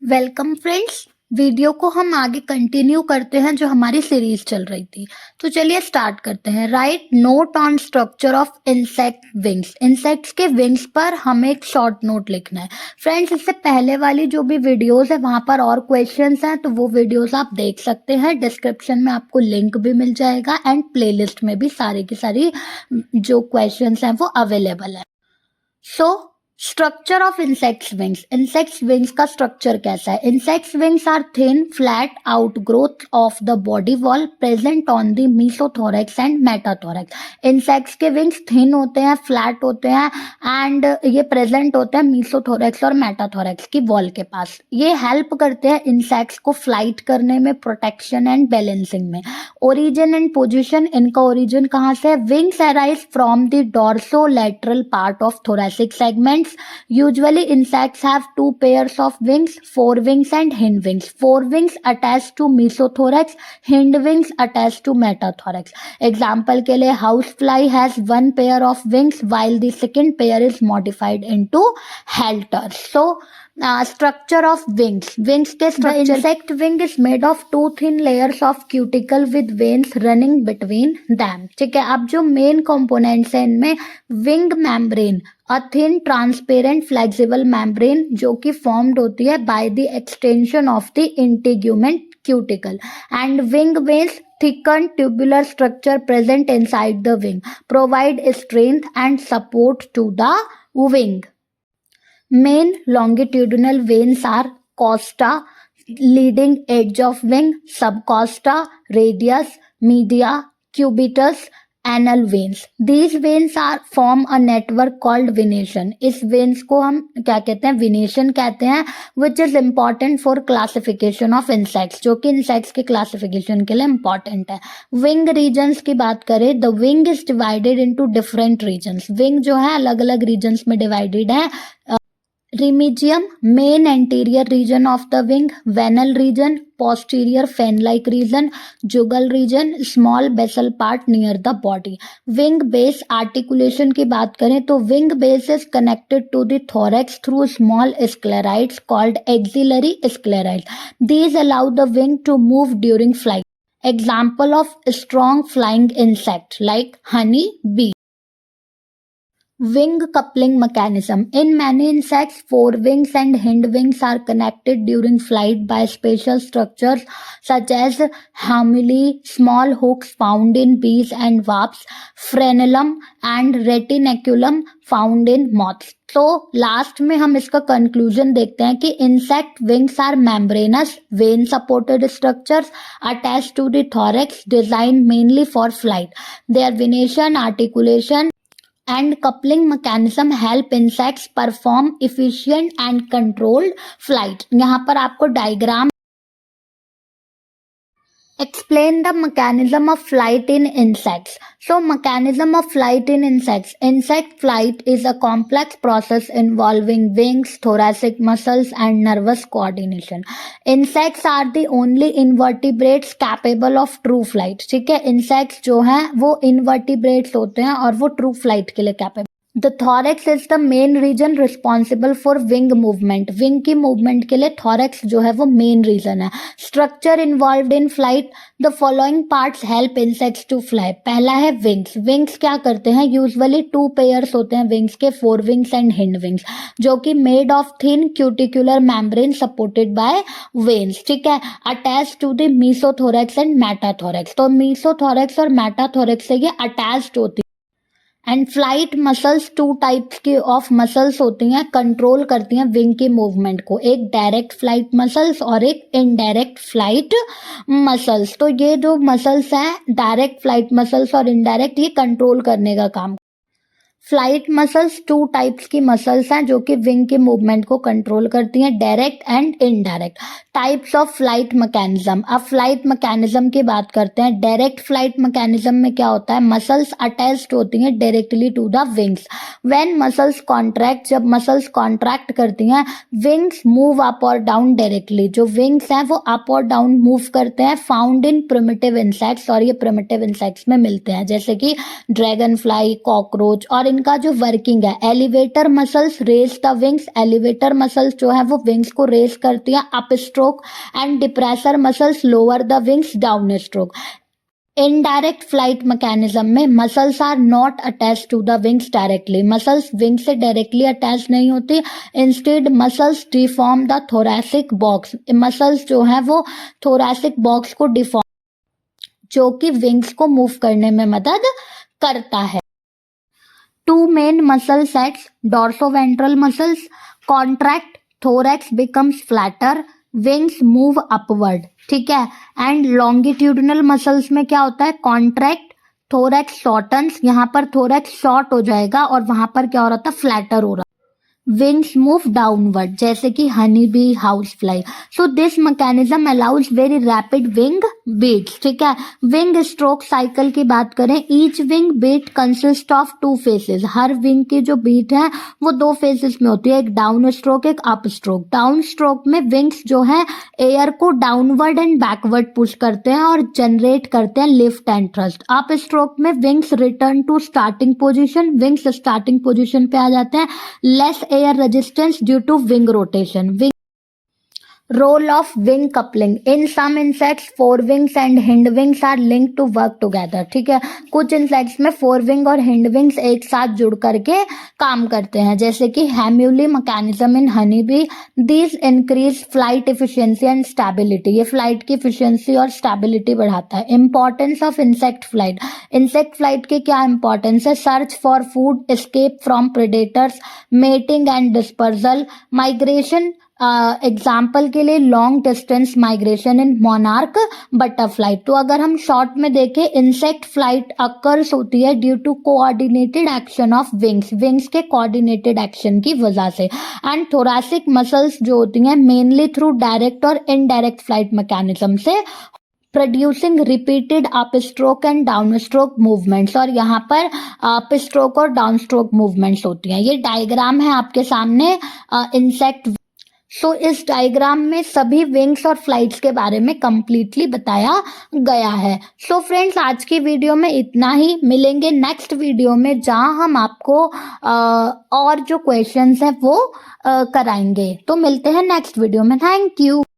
Welcome friends. Video को हम आगे कंटिन्यू करते हैं जो हमारी सीरीज चल रही थी। तो चलिए स्टार्ट करते हैं। Right note on structure of insect wings. Insects के विंग्स पर हमें एक शॉर्ट नोट लिखना है। फ्रेंड्स, इससे पहले वाली जो भी वीडियोस है वहां पर और क्वेश्चंस हैं, तो वो वीडियोस आप देख सकते हैं। डिस्क्रिप्शन में आपको लिंक भी मिल जाएगा एंड प्लेलिस्ट में भी सारी की सारी जो क्वेश्चंस हैं वो अवेलेबल है। So structure of insects wings. Insects wings का स्ट्रक्चर कैसा है? Insects wings are thin flat outgrowth of the body wall present on the mesothorax and metathorax. Insects के विंग्स थिन होते हैं, फ्लैट होते हैं एंड ये प्रेजेंट होते हैं मीसोथोरैक्स और मेटाथोरैक्स की वॉल के पास। ये हेल्प करते हैं इंसेक्ट्स को फ्लाइट करने में, प्रोटेक्शन एंड बैलेंसिंग में। Origin and position. इनका ओरिजिन कहाँ से है? Wings arise from the dorsolateral part of thoracic segments. Usually insects have two pairs of wings, forewings and hindwings. Forewings attached to mesothorax, hindwings attached to metathorax. Example के लिए housefly has one pair of wings while the second pair is modified into halters. So structure of wings. Wings के structure. The insect wing is made of two thin layers of cuticle with veins running between them. ठीक है, अब जो main components हैं इनमें wing membrane, a thin transparent flexible membrane जो कि formed होती है by the extension of the integument cuticle, and wing veins, thickened tubular structure present inside the wing, provide strength and support to the wing. Main longitudinal veins are costa, leading edge of wing, subcosta, radius, media, cubitus, anal veins. These veins are form a network called venation. इस veins को हम क्या कहते हैं? venation कहते हैं, which is important for classification of insects, जो कि insects के classification के लिए important है। wing regions की बात करें, the wing is divided into different regions. wing जो है अलग अलग regions में divided है। Remigium, main anterior region of the wing, venal region, posterior fan-like region, jugal region, small basal part near the body. Wing base articulation की बात करें तो wing base is connected to the thorax through small sclerites called axillary sclerites. These allow the wing to move during flight. Example of strong flying insect like honey bee. Wing coupling mechanism. In many insects, forewings and hindwings are connected during flight by special structures such as hamuli, small hooks found in bees and wasps, frenulum and retinaculum found in moths. तो last में हम इसका conclusion देखते हैं कि insect wings are membranous vein supported structures attached to the thorax designed mainly for flight. Their venation, articulation and coupling mechanism help insects perform efficient and controlled flight. यहाँ पर आपको diagram explain the mechanism of flight in insects. So mechanism of flight in insects. Insect flight is a complex process involving wings, thoracic muscles and nervous coordination. Insects are the only invertebrates capable of true flight. ठीक है, insects जो हैं वो invertebrates होते हैं और वो true flight के लिए capable. The thorax is the main region responsible for wing movement. Wing की movement के लिए thorax जो है वो main region है. Structure involved in flight. The following parts help insects to fly. पहला है wings. Wings क्या करते हैं? Usually two pairs होते हैं wings के, forewings and hindwings, जो कि made of thin cuticular membrane supported by veins. ठीक है, attached to the mesothorax and metathorax. तो mesothorax और metathorax से ये attached होती है. And flight muscles, two types की ऑफ मसल्स होती हैं, कंट्रोल करती हैं विंग की मूवमेंट को. एक डायरेक्ट फ्लाइट मसल्स और एक इनडायरेक्ट फ्लाइट मसल्स. तो ये जो मसल्स हैं डायरेक्ट फ्लाइट मसल्स और इनडायरेक्ट, ये कंट्रोल करने का काम. फ्लाइट मसल्स टू टाइप्स की मसल्स हैं जो कि विंग की मूवमेंट को कंट्रोल करती हैं, direct and indirect. Types of flight mechanism. अब फ्लाइट मैकेनिज्म की बात करते हैं. डायरेक्ट फ्लाइट मैकेनिज्म में क्या होता है? मसल्स अटैच्ड होती हैं directly to the wings. When muscles contract, जब मसल्स कॉन्ट्रैक्ट करती हैं, विंग्स मूव अप और डाउन डायरेक्टली. जो विंग्स हैं वो अप और डाउन मूव करते हैं. फाउंड इन प्रिमिटिव इंसेक्ट्स, और ये प्रिमिटिव इंसेक्ट्स में मिलते हैं जैसे कि ड्रैगन फ्लाई, कॉकरोच और इनका जो वर्किंग है, elevator muscles raise the wings, elevator muscles जो है वो विंग्स को रेज करती हैं up stroke, and depressor muscles lower the wings downstroke. Indirect flight mechanism में muscles are not attach to the wings directly, muscles wing से directly attach नहीं होती, instead muscles deform the thoracic box, muscles जो है वो thoracic box को deform, जो कि विंग्स को मूव करने में मदद करता है। Two main muscle sets, dorsoventral muscles contract, thorax becomes flatter, wings move upward, ठीक है। एंड लॉन्गिट्यूडिनल मसल्स में क्या होता है, कॉन्ट्रैक्ट, थोरैक्स शॉर्टन्स, यहाँ पर थोरैक्स शॉर्ट हो जाएगा और वहां पर क्या हो रहा था, फ्लैटर हो रहा, विंग्स मूव डाउनवर्ड, जैसे कि honey bee, house fly. So this mechanism allows very rapid wing beats, ठीक है। विंग स्ट्रोक साइकिल की बात करें, each wing beat consist of two phases, हर विंग की जो बीट है वो दो फेसेस में होती है, एक डाउन स्ट्रोक एक अप स्ट्रोक। डाउन स्ट्रोक में विंग्स जो है एयर को डाउनवर्ड एंड बैकवर्ड पुश करते हैं और जनरेट करते हैं lift and thrust. Upstroke में wings return to starting position, wings starting position पे आ जाते हैं, less air resistance due to wing rotation. Role of wing coupling. In some insects, forewings and hindwings are linked to work together. ठीक है, कुछ insects में फोरविंग और हिंडविंग्स एक साथ जुड़ करके काम करते हैं, जैसे कि hamuli mechanism in honey bee. This increase flight efficiency and stability, ये फ्लाइट की एफिशिएंसी और स्टेबिलिटी बढ़ाता है। Importance of insect flight, insect flight के क्या इंपॉर्टेंस है, search for food, escape from predators, mating and dispersal, migration, example के लिए long distance migration in monarch butterfly. तो अगर हम शॉर्ट में देखें, इंसेक्ट फ्लाइट अकर्स होती है due to coordinated action of wings, wings के कोऑर्डिनेटेड एक्शन की वजह से। एंड थोरैसिक मसल्स जो होती हैं मेनली थ्रू डायरेक्ट और इनडायरेक्ट फ्लाइट मैकेनिज्म से, producing repeated up stroke and down stroke movements, और यहाँ पर अप स्ट्रोक और डाउन स्ट्रोक मूवमेंट्स होती हैं। ये डायग्राम है आपके सामने इंसेक्ट। सो इस डायग्राम में सभी विंग्स और फ्लाइट्स के बारे में कंप्लीटली बताया गया है। सो फ्रेंड्स, आज की वीडियो में इतना ही, मिलेंगे नेक्स्ट वीडियो में जहां हम आपको और जो क्वेश्चंस हैं वो कराएंगे। तो मिलते हैं नेक्स्ट वीडियो में, थैंक यू।